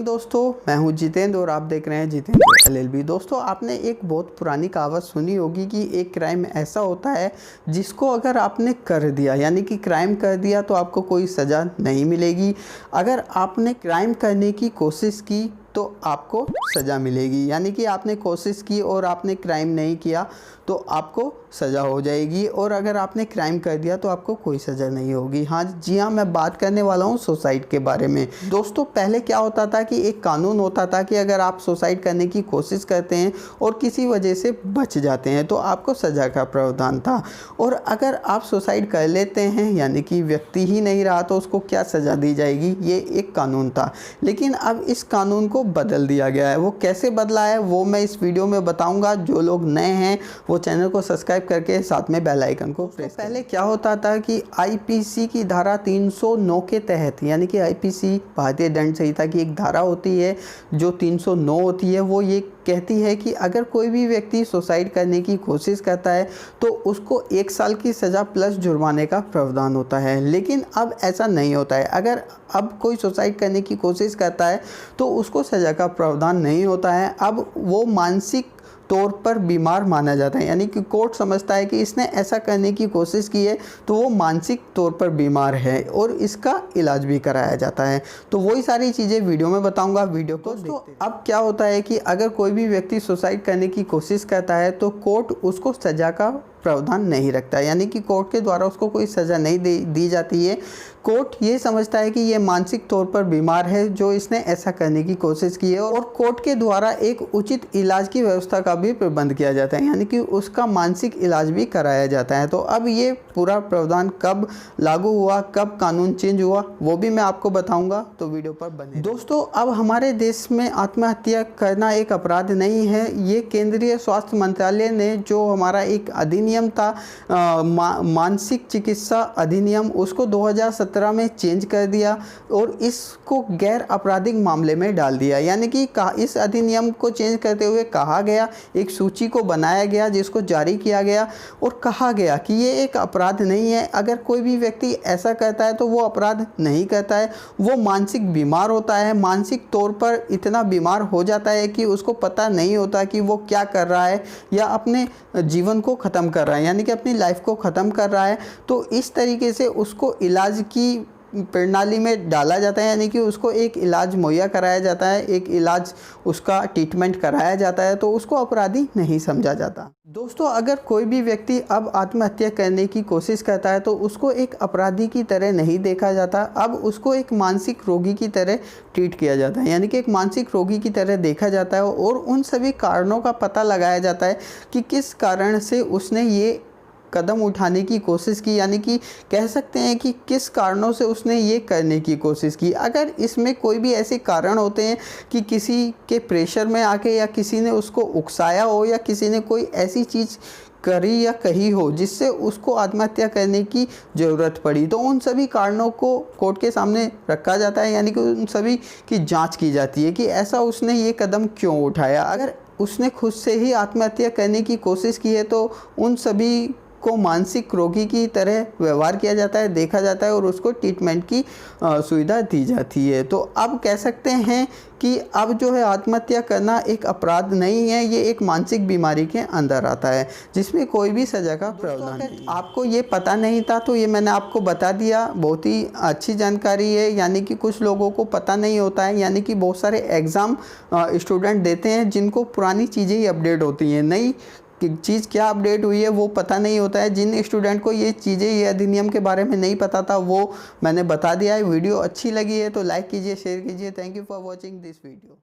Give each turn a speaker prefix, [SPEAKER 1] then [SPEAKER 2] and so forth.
[SPEAKER 1] Morning दोस्तों, मैं हूं जितेंद्र और आप देख रहे हैं जितेंद्र एलएलबी। दोस्तों, आपने एक बहुत पुरानी कहावत सुनी होगी कि एक क्राइम ऐसा होता है जिसको अगर आपने कर दिया, यानी कि क्राइम कर दिया, तो आपको कोई सज़ा नहीं मिलेगी। अगर आपने क्राइम करने की कोशिश की तो आपको सज़ा मिलेगी। यानी कि आपने कोशिश की और आपने क्राइम नहीं किया तो आपको सज़ा हो जाएगी, और अगर आपने क्राइम कर दिया तो आपको कोई सज़ा नहीं होगी। जी हाँ, मैं बात करने वाला हूँ सुसाइड के बारे में। दोस्तों, पहले क्या होता था कि एक कानून होता था कि अगर आप सुसाइड करने की कोशिश करते हैं और किसी वजह से बच जाते हैं तो आपको सज़ा का प्रावधान था, और अगर आप सुसाइड कर लेते हैं यानी कि व्यक्ति ही नहीं रहा तो उसको क्या सज़ा दी जाएगी, ये एक कानून था। लेकिन अब इस कानून को बदल दिया गया है। वो कैसे बदला है वो मैं इस वीडियो में बताऊंगा। जो लोग नए हैं वो चैनल को सब्सक्राइब करके साथ में बेल आइकन को प्रेस करें। पहले क्या होता था कि आईपीसी की धारा 309 के तहत, यानी कि आईपीसी भारतीय दंड संहिता की एक धारा होती है जो 309 होती है, वो ये कहती है कि अगर कोई भी व्यक्ति सुसाइड करने की कोशिश करता है तो उसको 1 साल की सज़ा प्लस जुर्माने का प्रावधान होता है। लेकिन अब ऐसा नहीं होता है। अगर अब कोई सुसाइड करने की कोशिश करता है तो उसको सज़ा का प्रावधान नहीं होता है। अब वो मानसिक तौर पर बीमार माना जाता है, यानी कि कोर्ट समझता है कि इसने ऐसा करने की कोशिश की है तो वो मानसिक तौर पर बीमार है और इसका इलाज भी कराया जाता है। तो वही सारी चीज़ें वीडियो में बताऊंगा। वीडियो को देखते हैं। अब क्या होता है कि अगर कोई भी व्यक्ति सुसाइड करने की कोशिश करता है तो कोर्ट उसको सज़ा का प्रावधान नहीं रखता, यानी कि कोर्ट के द्वारा उसको कोई सज़ा नहीं दी जाती है। कोर्ट ये समझता है कि ये मानसिक तौर पर बीमार है जो इसने ऐसा करने की कोशिश की है, और कोर्ट के द्वारा एक उचित इलाज की व्यवस्था का भी प्रबंध किया जाता है, यानी कि उसका मानसिक इलाज भी कराया जाता है। तो अब ये पूरा प्रावधान कब लागू हुआ, कब कानून चेंज हुआ, वो भी मैं आपको बताऊंगा, तो वीडियो पर बने। दोस्तों, अब हमारे देश में आत्महत्या करना एक अपराध नहीं है। ये केंद्रीय स्वास्थ्य मंत्रालय ने जो हमारा एक अधिनियम था, मानसिक चिकित्सा अधिनियम, उसको 2017 में चेंज कर दिया और इसको गैर आपराधिक मामले में डाल दिया। यानी कि इस अधिनियम को चेंज करते हुए कहा गया, एक सूची को बनाया गया जिसको जारी किया गया और कहा गया कि ये एक अपराध नहीं है। अगर कोई भी व्यक्ति ऐसा करता है तो वो अपराध नहीं करता है, वो मानसिक बीमार होता है। मानसिक तौर पर इतना बीमार हो जाता है कि उसको पता नहीं होता कि वो क्या कर रहा है या अपने जीवन को ख़त्म कर रहा है, यानी कि अपनी लाइफ को ख़त्म कर रहा है। तो इस तरीके से उसको इलाज की प्रणाली में डाला जाता है, यानी कि उसको एक इलाज मुहैया कराया जाता है, एक इलाज उसका ट्रीटमेंट कराया जाता है, तो उसको अपराधी नहीं समझा जाता। दोस्तों, अगर कोई भी व्यक्ति अब आत्महत्या करने की कोशिश करता है तो उसको एक अपराधी की तरह नहीं देखा जाता, अब उसको एक मानसिक रोगी की तरह ट्रीट किया जाता है, यानी कि एक मानसिक रोगी की तरह देखा जाता है, और उन सभी कारणों का पता लगाया जाता है कि किस कारण से उसने ये कदम उठाने की कोशिश की, यानी कि कह सकते हैं कि किस कारणों से उसने ये करने की कोशिश की। अगर इसमें कोई भी ऐसे कारण होते हैं कि किसी के प्रेशर में आके या किसी ने उसको उकसाया हो या किसी ने कोई ऐसी चीज़ करी या कही हो जिससे उसको आत्महत्या करने की ज़रूरत पड़ी, तो उन सभी कारणों को कोर्ट के सामने रखा जाता है, यानी कि उन सभी की जांच की जाती है कि ऐसा उसने ये कदम क्यों उठाया। अगर उसने खुद से ही आत्महत्या करने की कोशिश की है तो उन सभी को मानसिक रोगी की तरह व्यवहार किया जाता है, देखा जाता है, और उसको ट्रीटमेंट की सुविधा दी जाती है। तो अब कह सकते हैं कि अब जो है आत्महत्या करना एक अपराध नहीं है, ये एक मानसिक बीमारी के अंदर आता है जिसमें कोई भी सज़ा का प्रावधान नहीं। आपको ये पता नहीं था तो ये मैंने आपको बता दिया, बहुत ही अच्छी जानकारी है। यानी कि कुछ लोगों को पता नहीं होता है, यानी कि बहुत सारे एग्ज़ाम स्टूडेंट देते हैं जिनको पुरानी चीज़ें ही अपडेट होती हैं, नई चीज़ क्या अपडेट हुई है वो पता नहीं होता है। जिन स्टूडेंट को ये चीज़ें, ये अधिनियम के बारे में नहीं पता था, वो मैंने बता दिया है। वीडियो अच्छी लगी है तो लाइक कीजिए, शेयर कीजिए। Thank you for watching this video.